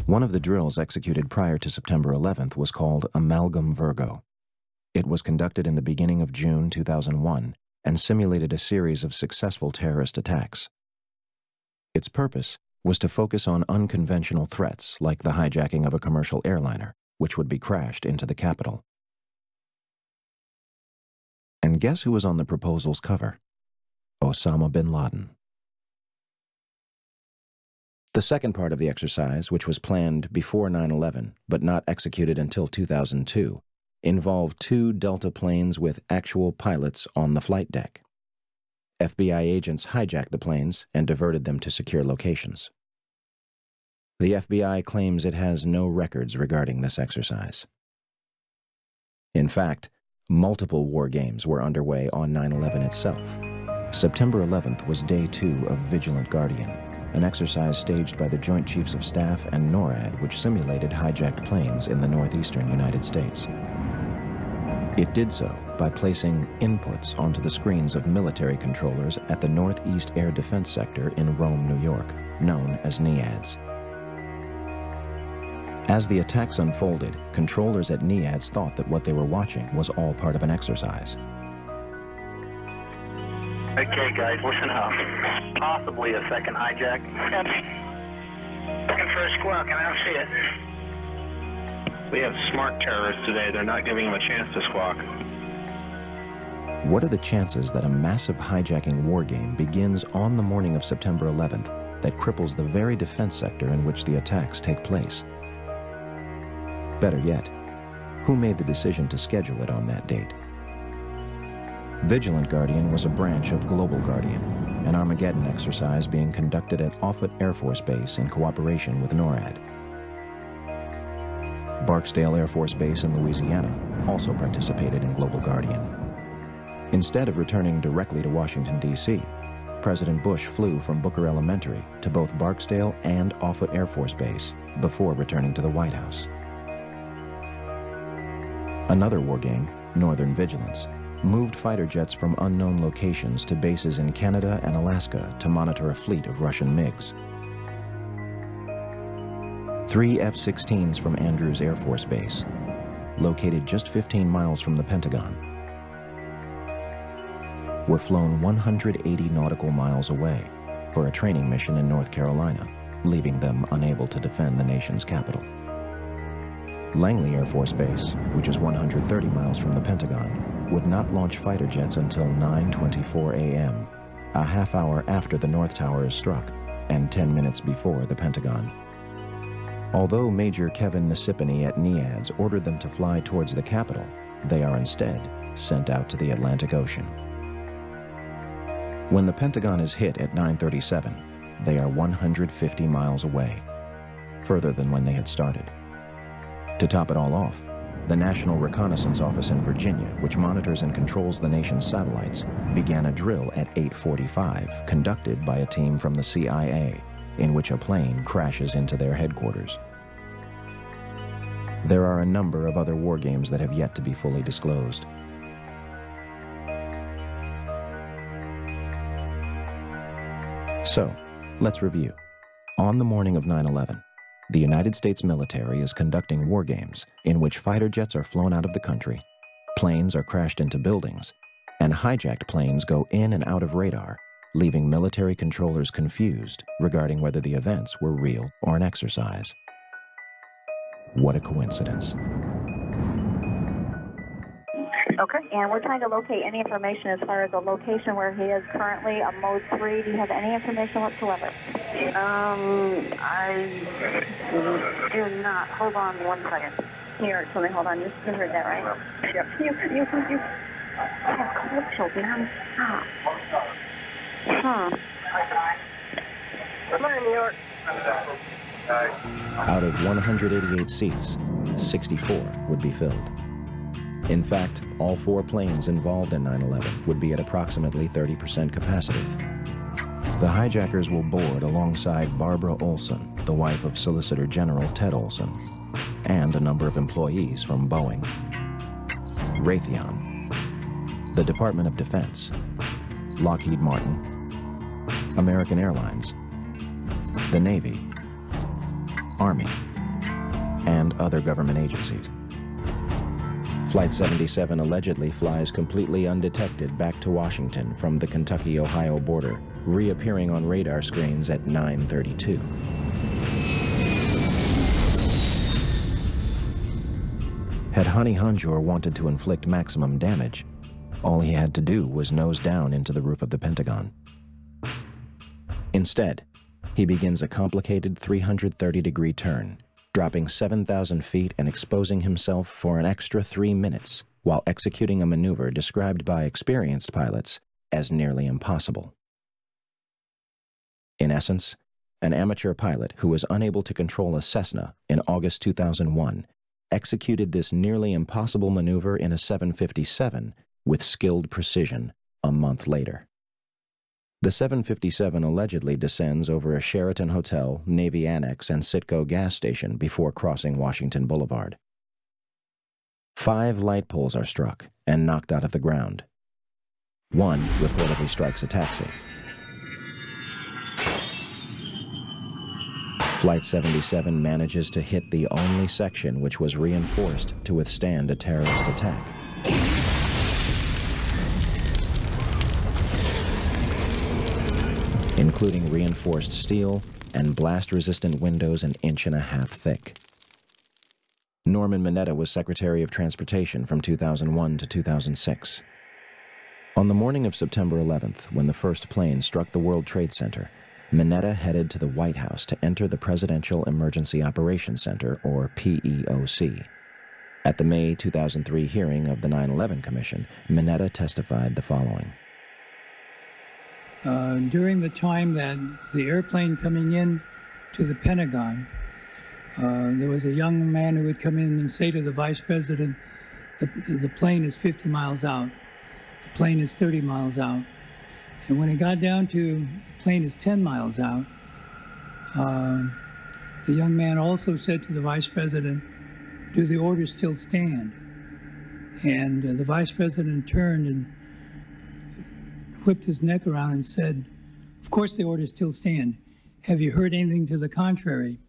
One of the drills executed prior to September 11th was called Amalgam Virgo. It was conducted in the beginning of June 2001 and simulated a series of successful terrorist attacks. Its purpose was to focus on unconventional threats like the hijacking of a commercial airliner, which would be crashed into the capital. And guess who was on the proposal's cover? Osama bin Laden. The second part of the exercise, which was planned before 9/11 but not executed until 2002, involved 2 Delta planes with actual pilots on the flight deck. FBI agents hijacked the planes and diverted them to secure locations. The FBI claims it has no records regarding this exercise. In fact, multiple war games were underway on 9/11 itself. September 11th was day 2 of Vigilant Guardian, an exercise staged by the Joint Chiefs of Staff and NORAD, which simulated hijacked planes in the northeastern United States. It did so by placing inputs onto the screens of military controllers at the Northeast Air Defense Sector in Rome, New York, known as NEADS. As the attacks unfolded, controllers at NEADS thought that what they were watching was all part of an exercise. Okay, guys, listen up. Possibly a second hijack. Looking for a squawk, and I don't see it. We have smart terrorists today. They're not giving them a chance to squawk. What are the chances that a massive hijacking war game begins on the morning of September 11th that cripples the very defense sector in which the attacks take place? Better yet, who made the decision to schedule it on that date? Vigilant Guardian was a branch of Global Guardian, an Armageddon exercise being conducted at Offutt Air Force Base in cooperation with NORAD. Barksdale Air Force Base in Louisiana also participated in Global Guardian. Instead of returning directly to Washington, D.C., President Bush flew from Booker Elementary to both Barksdale and Offutt Air Force Base before returning to the White House. Another war game, Northern Vigilance, moved fighter jets from unknown locations to bases in Canada and Alaska to monitor a fleet of Russian MiGs. 3 F-16s from Andrews Air Force Base, located just 15 miles from the Pentagon, were flown 180 nautical miles away for a training mission in North Carolina, leaving them unable to defend the nation's capital. Langley Air Force Base, which is 130 miles from the Pentagon, would not launch fighter jets until 9:24 a.m., a half hour after the North Tower is struck and 10 minutes before the Pentagon. Although Major Kevin Nasipany at NEADS ordered them to fly towards the capital, they are instead sent out to the Atlantic Ocean. When the Pentagon is hit at 9:37, they are 150 miles away, further than when they had started. To top it all off, the National Reconnaissance Office in Virginia, which monitors and controls the nation's satellites, began a drill at 8:45, conducted by a team from the CIA, in which a plane crashes into their headquarters. There are a number of other war games that have yet to be fully disclosed. So, let's review. On the morning of 9/11, the United States military is conducting war games in which fighter jets are flown out of the country, planes are crashed into buildings, and hijacked planes go in and out of radar, leaving military controllers confused regarding whether the events were real or an exercise. What a coincidence. Okay, and we're trying to locate any information as far as the location where he is currently, a mode 3. Do you have any information whatsoever? I do not. Hold on 1 second. Here, something, hold on, you heard that, right? Yep. You have cold children, stop. Come on, New York. Out of 188 seats, 64 would be filled. In fact, all 4 planes involved in 9/11 would be at approximately 30% capacity. The hijackers will board alongside Barbara Olson, the wife of Solicitor General Ted Olson, and a number of employees from Boeing, Raytheon, the Department of Defense, Lockheed Martin, American Airlines, the Navy, Army, other government agencies. Flight 77 allegedly flies completely undetected back to Washington from the Kentucky-Ohio border, reappearing on radar screens at 9:32. Had Hani Hanjour wanted to inflict maximum damage, all he had to do was nose down into the roof of the Pentagon. Instead, he begins a complicated 330-degree turn, dropping 7,000 feet and exposing himself for an extra 3 minutes while executing a maneuver described by experienced pilots as nearly impossible. In essence, an amateur pilot who was unable to control a Cessna in August 2001 executed this nearly impossible maneuver in a 757 with skilled precision a month later. The 757 allegedly descends over a Sheraton Hotel, Navy Annex, and Citgo gas station before crossing Washington Boulevard. 5 light poles are struck and knocked out of the ground. 1 reportedly strikes a taxi. Flight 77 manages to hit the only section which was reinforced to withstand a terrorist attack. Including reinforced steel and blast-resistant windows an 1.5 inches thick. Norman Mineta was Secretary of Transportation from 2001 to 2006. On the morning of September 11th, when the first plane struck the World Trade Center, Mineta headed to the White House to enter the Presidential Emergency Operations Center, or PEOC. At the May 2003 hearing of the 9/11 Commission, Mineta testified the following. During the time that the airplane coming in to the Pentagon, there was a young man who would come in and say to the Vice President, the plane is 50 miles out, the plane is 30 miles out. And when it got down to the plane is 10 miles out, the young man also said to the Vice President, do the orders still stand? And the Vice President turned and whipped his neck around and said, of course the orders still stand. Have you heard anything to the contrary?